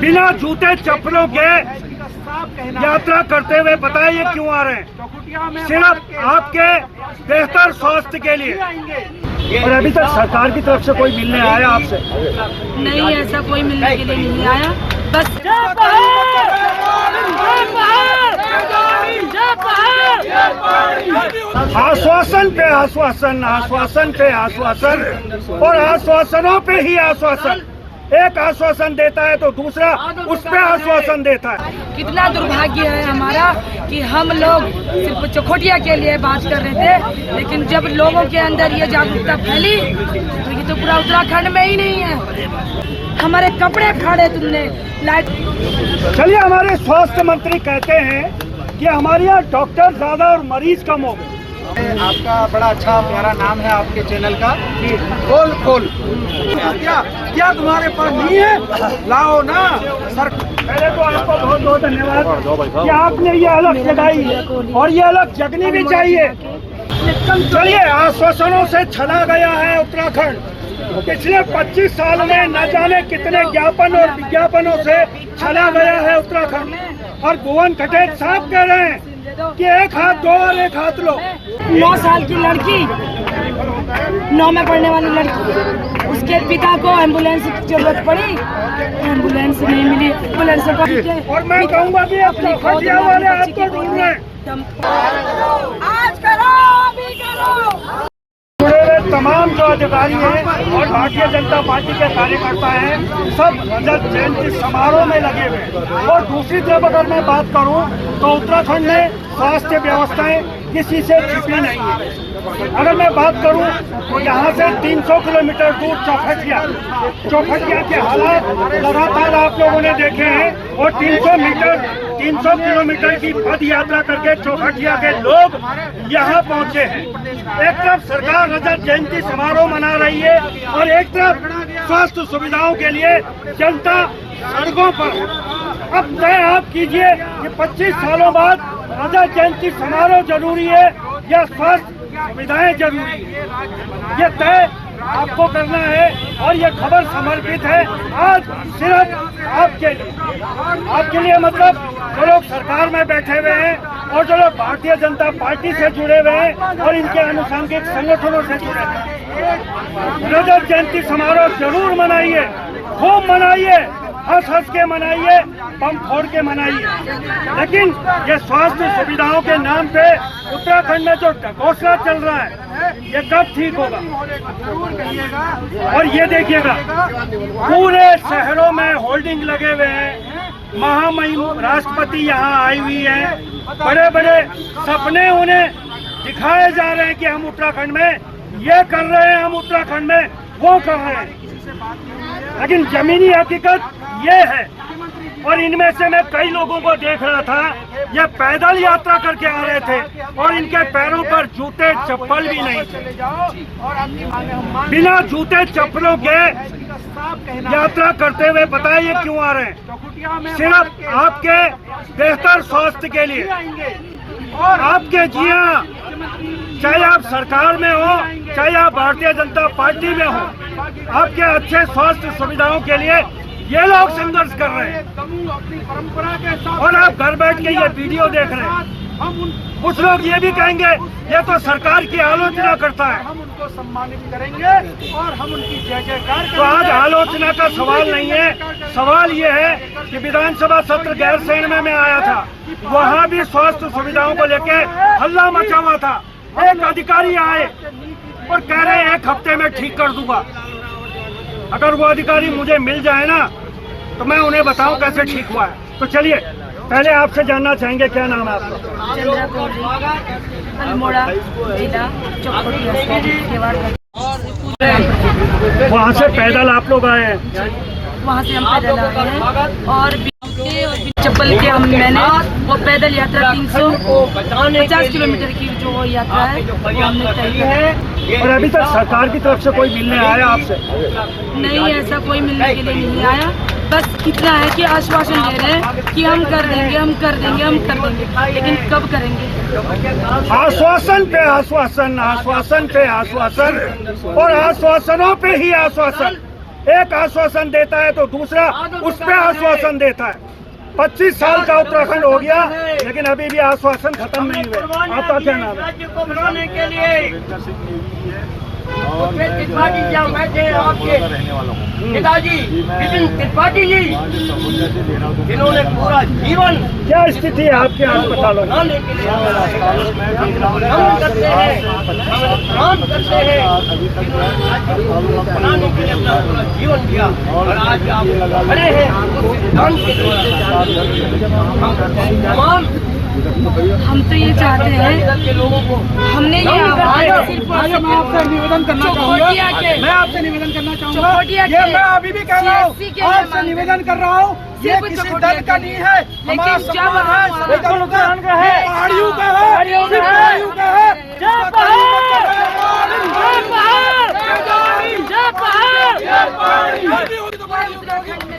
बिना जूते चप्पलों के यात्रा करते हुए बताइए क्यों आ रहे हैं? सिर्फ आपके बेहतर स्वास्थ्य के लिए। और अभी तक सरकार की तरफ से कोई मिलने आया आपसे? नहीं, ऐसा कोई मिलने के लिए नहीं आया। बस आश्वासन पे आश्वासन, आश्वासन पे आश्वासन और आश्वासनों पे ही आश्वासन। एक आश्वासन देता है तो दूसरा उस पे आश्वासन देता है। कितना दुर्भाग्य है हमारा कि हम लोग सिर्फ चकोटिया के लिए बात कर रहे थे, लेकिन जब लोगों के अंदर ये जागरूकता फैली तो ये तो पूरा उत्तराखंड में ही नहीं है। हमारे कपड़े फाड़े तुमने, लाइट। चलिए, हमारे स्वास्थ्य मंत्री कहते हैं कि हमारे यहाँ डॉक्टर ज्यादा और मरीज कम हो गए। आपका बड़ा अच्छा प्यारा नाम है आपके चैनल का, खोल खोल। क्या तुम्हारे पास नहीं है? लाओ ना सर। पहले तो आपको बहुत बहुत धन्यवाद कि आपने ये अलग जगाई और ये अलग जगनी भी चाहिए। चलिए, आश्वासनों से छला गया है उत्तराखंड। पिछले 25 साल में न जाने कितने ज्ञापन और विज्ञापनों से छला गया है उत्तराखंड। और भुवन खटेत साहब कह रहे हैं कि एक हाथ दो और एक हाथ लो। 9 साल की लड़की, 9 में पढ़ने वाली लड़की, उसके पिता को एम्बुलेंस की जरूरत पड़ी, एम्बुलेंस नहीं मिली। एम्बुलेंस और मैं कहूँगा कि अब चौखटिया वाले आपको ढूंढ रहे हैं। आज करो, अभी करो। तमाम जो अधिकारी हैं और भारतीय जनता पार्टी के कार्यकर्ता हैं, सब रजत जयंती समारोह में लगे हुए हैं। और दूसरी तरफ अगर मैं बात करूं तो उत्तराखंड में स्वास्थ्य व्यवस्थाएं किसी से छिपी नहीं है। अगर मैं बात करूं तो यहाँ से 300 किलोमीटर दूर चौखटिया के हालात लगातार आप लोगों ने देखे हैं। और 300 किलोमीटर की पद यात्रा करके चौखटिया के लोग यहाँ पहुँचे हैं। एक तरफ सरकार रजत जयंती समारोह मना रही है और एक तरफ स्वास्थ्य सुविधाओं के लिए जनता सड़कों पर। अब तय आप कीजिए कि 25 सालों बाद रजत जयंती समारोह जरूरी है या स्वास्थ्य सुविधाएं जरूरी है, ये तय आपको करना है। और ये खबर समर्पित है आज सिर्फ आपके लिए मतलब जो लोग सरकार में बैठे हुए हैं और जो लोग भारतीय जनता पार्टी से जुड़े हुए हैं और इनके आनुषंगिक संगठनों से जुड़े हैं। रजत जयंती समारोह जरूर मनाइए, खूब मनाइए, हंस हंस के मनाइए, बम फोड़ के मनाइए। लेकिन ये स्वास्थ्य सुविधाओं के नाम पे उत्तराखंड में जो ढकोसला चल रहा है, ये कब ठीक होगा? और ये देखिएगा, पूरे शहरों में होर्डिंग लगे हुए हैं। महामहिम राष्ट्रपति यहाँ आई हुई है। बड़े बड़े सपने उन्हें दिखाए जा रहे हैं कि हम उत्तराखंड में ये कर रहे हैं, हम उत्तराखंड में वो कर रहे हैं। लेकिन जमीनी हकीकत ये है। और इनमें से मैं कई लोगों को देख रहा था, ये पैदल यात्रा करके आ रहे थे और इनके पैरों पर जूते चप्पल भी नहीं थे। बिना जूते चप्पलों के यात्रा करते हुए बताइए क्यों आ रहे हैं? सिर्फ आपके बेहतर स्वास्थ्य के लिए। और आपके जी हाँ, चाहे आप सरकार में हो, चाहे आप भारतीय जनता पार्टी में हो, आपके अच्छे स्वास्थ्य सुविधाओं के लिए ये लोग संघर्ष कर रहे हैं। और आप घर बैठ के ये वीडियो देख रहे हैं। कुछ लोग ये भी कहेंगे ये तो सरकार की आलोचना करता है। हम उनको सम्मानित करेंगे और हम उनकी जय जयकार करेंगे। तो आज आलोचना का सवाल नहीं है, सवाल ये है कि विधानसभा सत्र गैरसैंण में आया था, वहाँ भी स्वास्थ्य सुविधाओं को लेके हल्ला मचा हुआ था। एक अधिकारी आए और कह रहे हैं 1 हफ्ते में ठीक कर दूंगा। अगर वो अधिकारी मुझे मिल जाए ना तो मैं उन्हें बताऊं कैसे ठीक हुआ है। तो चलिए, पहले आपसे जानना चाहेंगे क्या नाम है आपका? अल्मोड़ा जिला चकोटिया। वहाँ से पैदल आप लोग आए हैं? वहाँ से हम पैदल आए हैं और चप्पल के मैंने वो पैदल यात्रा 350 किलोमीटर की जो वो यात्रा है वो हमने तय है। और अभी तक सरकार की तरफ से कोई मिलने आया आपसे? नहीं, ऐसा कोई मिलने के लिए नहीं आया। बस इतना है कि आश्वासन दे रहे हैं कि हम कर देंगे, हम कर देंगे, हम कर देंगे, लेकिन कब करेंगे? आश्वासन पे आश्वासन, आश्वासन पे आश्वासन और आश्वासनों पे ही आश्वासन। एक आश्वासन देता है तो दूसरा उस पर आश्वासन देता है। 25 साल का उत्तराखंड हो गया लेकिन अभी भी आश्वासन खत्म नहीं हुए। आपका क्या नाम है? राज्य को बनाने के लिए त्रिपाठी क्या बैठे आपके पिताजी विपिन त्रिपाठी जी, जिन्होंने पूरा जीवन क्या स्थिति है आपके अस्पतालों में? बनाने के लिए काम करते हैं, काम करते हैं, बनाने के लिए अपना पूरा जीवन दिया और आज आप खड़े हैं उस सिद्धांत के द्वारा। तमाम हम तो ये चाहते हैं, के लोगों को हमने ये आवाज सिर्फ और सिर्फ मैं आपसे निवेदन करना चौखोटिया चाहूंगा, के- मैं आपसे निवेदन करना चाहूंगा, चौखोटिया ये के मैं अभी भी कह रहा हूँ, CSC के आपसे लिए निवेदन कर रहा हूँ, ये सिर्फ किसी चौखोटिया दल का के नहीं लिए। है, लेकिन हमारा जब सम्मान है, हम- संविधान का है, पहाड़ियों का है, पहाड़ियों का सिर्फ है। पहाड़ियों का है, जय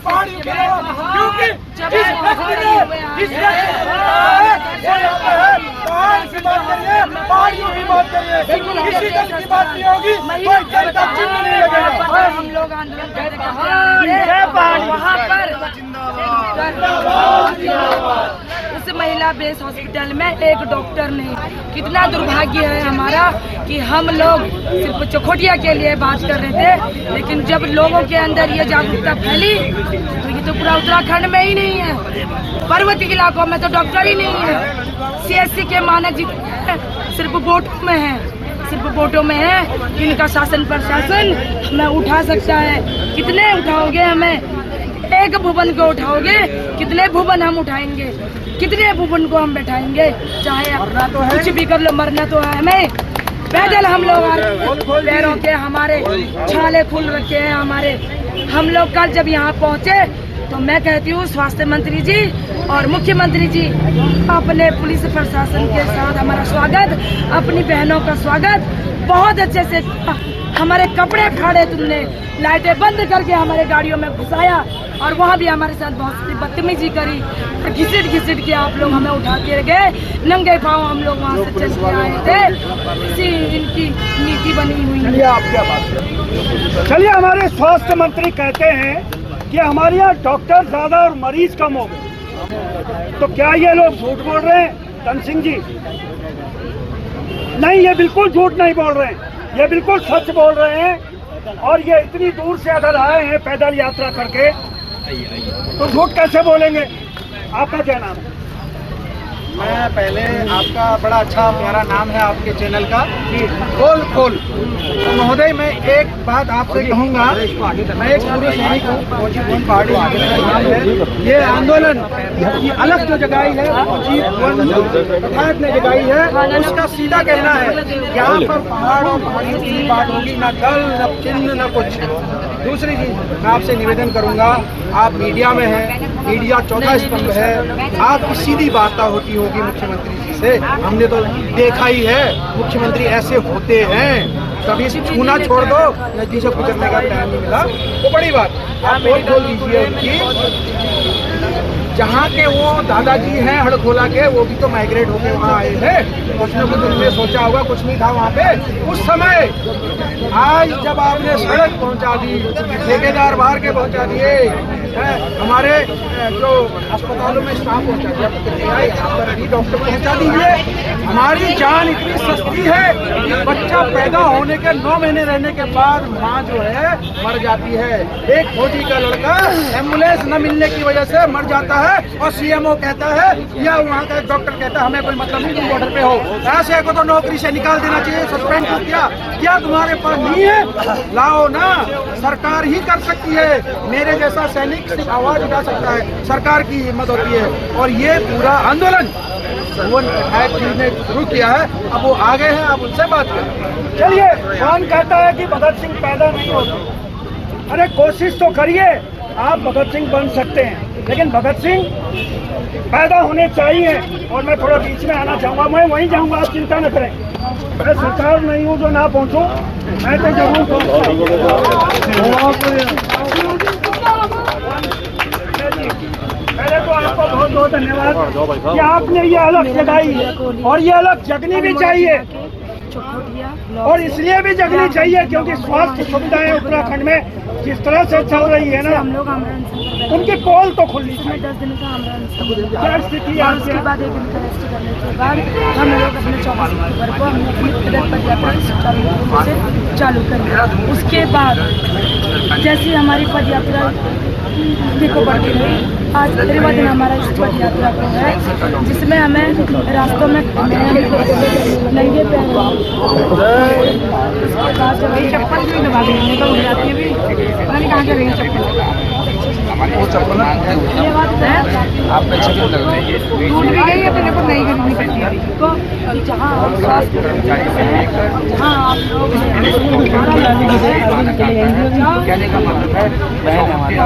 पहाड़ियों के अलावा, क्योंकि जब जिस हम व्यक्ति खड़े ने हुए हैं, जिस व्यक्ति ने बनाया है, वो लगता है पहाड़ की बात करिए, पहाड़ियों की बात करिए, किसी दल की बात नहीं होगी, कोई दल का चिन्ह नहीं लगेगा। हम लोग आंदोलन करते हैं वहाँ पर उस महिला बेस हॉस्पिटल में एक डॉक्टर नहीं। कितना दुर्भाग्य है हमारा कि हम लोग सिर्फ चौखोटिया के लिए बात कर रहे थे, लेकिन जब लोगों के अंदर ये जागरूकता फैली तो ये तो पूरा उत्तराखंड में ही नहीं है, पर्वतीय इलाकों में तो डॉक्टर ही नहीं है। CSC के मानक जितने सिर्फ वोटों में है, सिर्फ वोटों में है। इनका शासन प्रशासन हमें उठा सकता है। कितने उठाओगे हमें? एक भुवन को उठाओगे, कितने भुवन हम उठाएंगे? कितने भुवन को हम बैठाएंगे? चाहे कुछ भी कर लो, मरना तो है हमें। पैदल हम लोग आ रहे हैं, पैरों के हमारे छाले खुल रखे हैं हमारे। हम लोग कल जब यहाँ पहुँचे तो मैं कहती हूँ स्वास्थ्य मंत्री जी और मुख्यमंत्री जी, अपने पुलिस प्रशासन के साथ हमारा स्वागत, अपनी बहनों का स्वागत बहुत अच्छे से। हमारे कपड़े फाड़े तुमने, लाइटें बंद करके हमारे गाड़ियों में घुसाया और वहाँ भी हमारे साथ बहुत सी बदतमीजी करी और घिसट घिसट के आप लोग हमें उठा के गए। नंगे पाँव हम लोग वहाँ से चल के आए थे। इसी इनकी नीति बनी हुई है। चलिए आप क्या बात करें? चलिए, हमारे स्वास्थ्य मंत्री कहते हैं कि हमारे यहाँ डॉक्टर ज्यादा और मरीज कम हो गए, तो क्या ये लोग झूठ बोल रहे हैं? धन सिंह जी, नहीं, ये बिल्कुल झूठ नहीं बोल रहे हैं, ये बिल्कुल सच बोल रहे हैं। और ये इतनी दूर से अगर आए हैं पैदल यात्रा करके तो झूठ कैसे बोलेंगे? आपका क्या नाम है? मैं पहले आपका बड़ा अच्छा प्यारा नाम है आपके चैनल का, खोल खोल। तो महोदय, मैं एक बात आपसे कहूँगा, मैं एक पूर्व सैनिक हूँ, फौजी पहाड़ी है। ये आंदोलन की अलग जो जगाई है, विधायक ने जगाई है, उसका सीधा कहना है यहाँ पर पहाड़ और पहाड़ियों की बात होगी, न दल न चिन्ह न कुछ। दूसरी चीज मैं आपसे निवेदन करूंगा, आप मीडिया में हैं, मीडिया चौथा स्तंभ है, आपकी सीधी वार्ता होती होगी मुख्यमंत्री जी से। हमने तो देखा ही है, मुख्यमंत्री ऐसे होते हैं, कभी छूना छोड़ दो, नदी से गुजरने का टाइम नहीं मिला, वो बड़ी बात। आप बोल खोल दीजिए उनकी। जहाँ के वो दादाजी हैं हड़खोला के, वो भी तो माइग्रेट होके वहाँ आए थे, कुछ न कुछ उन्होंने सोचा होगा, कुछ नहीं था वहाँ पे उस समय। आज जब आपने सड़क पहुँचा दी, ठेकेदार बाहर के पहुँचा दिए, हमारे जो अस्पतालों में स्टाफ पहुँचा दिया, डॉक्टर पहुँचा दीजिए। हमारी जान इतनी सस्ती है कि बच्चा पैदा होने के 9 महीने रहने के बाद माँ जो है मर जाती है। एक फौजी का लड़का एम्बुलेंस न मिलने की वजह से मर जाता है और CMO कहता है या वहाँ का डॉक्टर कहता है हमें कोई मतलब नहीं, तुम बॉर्डर पे हो। ऐसे को तो नौकरी से निकाल देना चाहिए, सस्पेंड कर दिया। क्या तुम्हारे पास नहीं है? लाओ ना, सरकार ही कर सकती है। मेरे जैसा सैनिक सिर्फ आवाज उठा सकता है, सरकार की हिम्मत होती है। और ये पूरा आंदोलन विधायक जी ने शुरू किया है, अब वो आगे हैं, आप उनसे बात करें। चलिए, कौन कहता है कि भगत सिंह पैदा नहीं होते? अरे कोशिश तो करिए, आप भगत सिंह बन सकते हैं, लेकिन भगत सिंह पैदा होने चाहिए। और मैं थोड़ा बीच में आना चाहूँगा, मैं वहीं जाऊँगा, आप चिंता न करें। मैं सरकार नहीं हूँ जो ना पहुँचूँ, मैं तो जरूर पहले तो आपको बहुत बहुत धन्यवाद कि आपने ये अलग जगाई है, और ये अलग जगनी भी चाहिए। और इसलिए भी जगनी चाहिए क्योंकि स्वास्थ्य सुविधाएं उत्तराखंड में जिस तरह से चल रही है ना, हम लोग आमरण से उनकी पोल तो खुली थी। 10 दिन का आमरण क्या स्थिति है और उसके बाद एक दिन का रेस्ट करने के बाद हम लोग अपने 24 अक्टूबर को हमने अपनी पैदल पदयात्रा सुचारू रूप से चालू कर दिया। उसके बाद जैसे हमारी पदयात्रा देखो बढ़ती रही, आज 13वां दिन हमारा इस पदयात्रा को है, जिसमें हमें रास्तों में नंगे पैर चप्पल भी दबा देंगे तो उड़ जाती है भी, पता नहीं कहाँ करेंगे चप्पल ये बात है। आप लग रहे हैं टूट भी गई है, तो नहीं करनी पड़ती है तो जहाँ स्वास्थ्य जहाँ आप लोग कहने का मतलब है बहन हमारी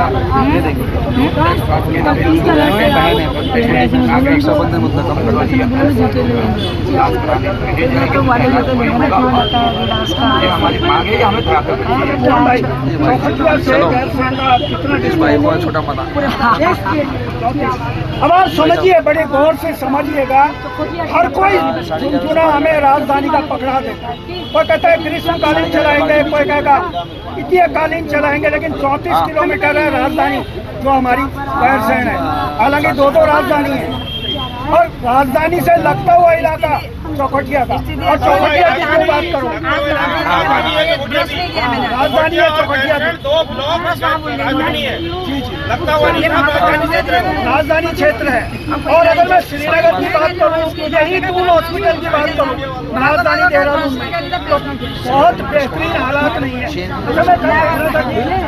रक्षाबंधन मतलब कम करवा दिया हमारी मांग है, हमें कितना छोटा मना। अब आप समझिए, बड़े गौर से समझिएगा। हर कोई चुना हमें राजधानी का पकड़ा देता है। कोई कहता है ग्रीष्मकालीन चलाएंगे, कोई कहेगा शीतकालीन चलाएंगे, लेकिन 34 किलोमीटर है राजधानी जो हमारी गैरसैंण है। हालांकि 2 राजधानी है, और राजधानी से लगता हुआ इलाका चौखटिया का, और चौखटिया की क्यों बात करूँ, राजधानी है चौखटिया की, 2 ब्लॉक राजधानी है, जी जी लगता हुआ राजधानी क्षेत्र है। और अगर मैं श्रीनगर की बात करूँ, यही दून हॉस्पिटल की बात करूँ, राजधानी देहरादून में बहुत बेहतरीन हालात नहीं है।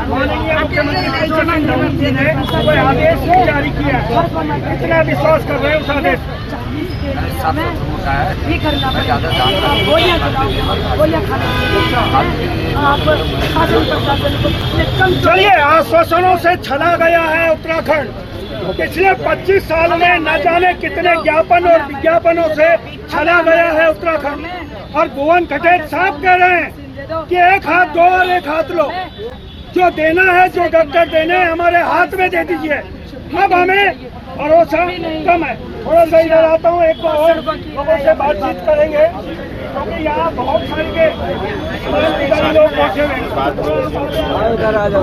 माननीय मुख्यमंत्री ने कोई आदेश नहीं जारी किया है, इतना विश्वास कर रहे हैं उस आदेश। चलिए, आश्वासनों से छला गया है उत्तराखंड। पिछले 25 साल में न जाने कितने ज्ञापन और विज्ञापनों से छला गया है उत्तराखंड। और भुवन खटेत साहब कह रहे हैं कि एक हाथ दो और एक हाथ लो, जो देना है, जो डॉक्टर देने हैं हमारे हाथ में दे दीजिए। अब हमें भरोसा कम है। थोड़ा सा इधर आता हूँ, एक और लोगों से बातचीत करेंगे, क्योंकि यहाँ बहुत सारे लोग बैठे हुए हैं।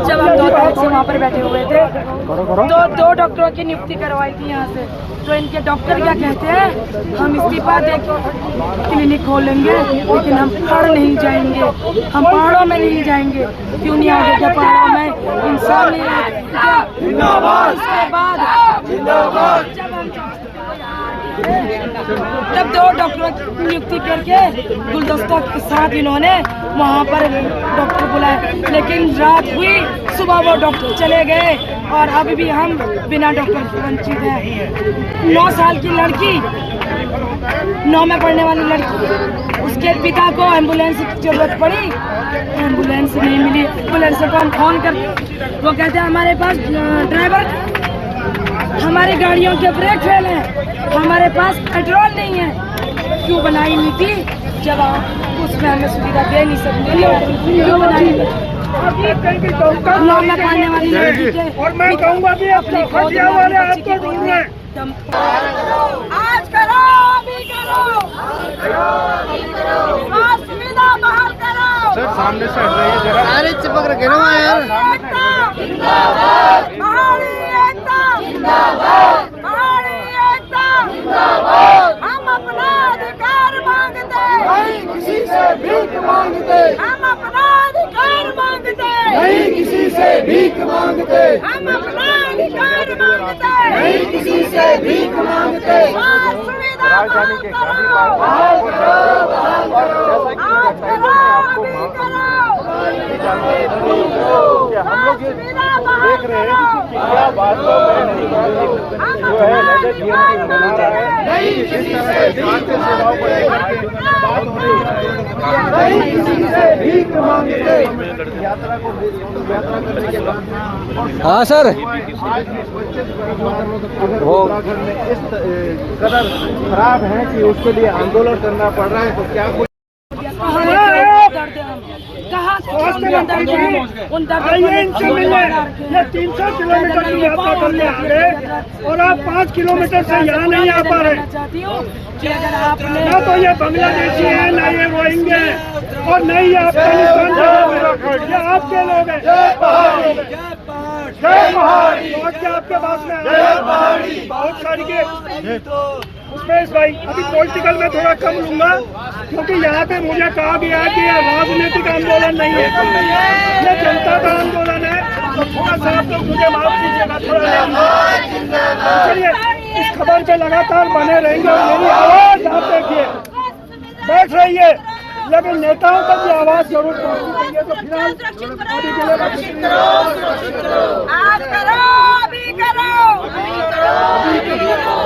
जब हम 2 तारीख से वहाँ पर बैठे हुए थे तो 2 डॉक्टरों की नियुक्ति करवाई थी यहाँ से, तो इनके डॉक्टर क्या कहते हैं, हम इस्तीफा दे क्लिनिक खोलेंगे, लेकिन हम पढ़ नहीं जाएंगे, हम पहाड़ों में नहीं जाएंगे। क्यों नहीं आगे क्या पहाड़ों में इंसान नहीं आएगा। उसके बाद जब 2 डॉक्टरों की नियुक्ति करके गुलदस्ता के साथ इन्होंने वहाँ पर डॉक्टर बुलाए, लेकिन रात हुई, सुबह वो डॉक्टर चले गए और अभी भी हम बिना डॉक्टर के वंचित हैं। 9 साल की लड़की, 9 में पढ़ने वाली लड़की, उसके पिता को एम्बुलेंस की जरूरत पड़ी, एम्बुलेंस नहीं मिली। एम्बुलेंस को हम फोन कर, वो कहते हैं हमारे पास ड्राइवर, हमारी गाड़ियों के ब्रेक फेल हैं, हमारे पास पेट्रोल नहीं है। क्यों बनाई नीति जब आप उसमें हमें सुविधा दे नहीं सकते? क्यों बनाई? नौ में पढ़ने वाली लड़की, और मैं कहूँगा भी अपनी खटिया वाले आपको ढूंढ रहे हैं। आज करो, अभी करो, सुविधा बहाल करो। सर सामने से हट रही है जरा, अरे चिपक रखे ना यार। पहाड़ी एकता जिंदाबाद, पहाड़ी एकता जिंदाबाद। हम अपना अधिकार मांगते, नहीं किसी से भीख मांगते, हम अपना अधिकार मांगते, नहीं किसी से भीख मांगते, हम अपना अधिकार मांगते, नहीं किसी से भीख मांगते। सुविधा बहाल करो, बहाल करो, बहाल करो। आज करो, अभी करो। हम लोग ये देख रहे हैं कि क्या बात जो है नजर जीवन की बना रहा है, नहीं किसी से स्वास्थ्य सेवाओं को लेकर के बात हो रही है, नहीं किसी से भीख मांगते। यात्रा को यात्रा करने के बाद। हाँ सर, वो उत्तराखंड में इस कदर खराब है कि उसके लिए आंदोलन करना पड़ रहा है, तो क्या कोई कहाँ दर्द है? उन आइए इनसे मिलने। ये 300 किलोमीटर की यात्रा करने आ गए और आप 5 किलोमीटर से यहाँ नहीं आ पा रहे। चाहती हूँ कि अगर आपने ना तो ये बांग्लादेशी है, ना ये रोहिंग्या है। और नहीं ये अफगानिस्तान के लोग हैं, ये आपके लोग हैं। जय पहाड़ी, लौट के आपके पास में बहुत सारी के उमेश भाई, अभी पॉलिटिकल में थोड़ा कम लूंगा क्योंकि यहाँ पे मुझे कहा गया है कि ये राजनीतिक आंदोलन नहीं है, ये जनता का आंदोलन है। तो थोड़ा सा आप लोग मुझे माफ कीजिएगा, थोड़ा चलिए इस खबर पे लगातार बने रहेंगे और मेरी आवाज आप देखिए बैठ रही है, लेकिन नेताओं तक भी आवाज जरूर पहुंचनी चाहिए। तो फिलहाल अभी के लिए आप करो, अभी करो।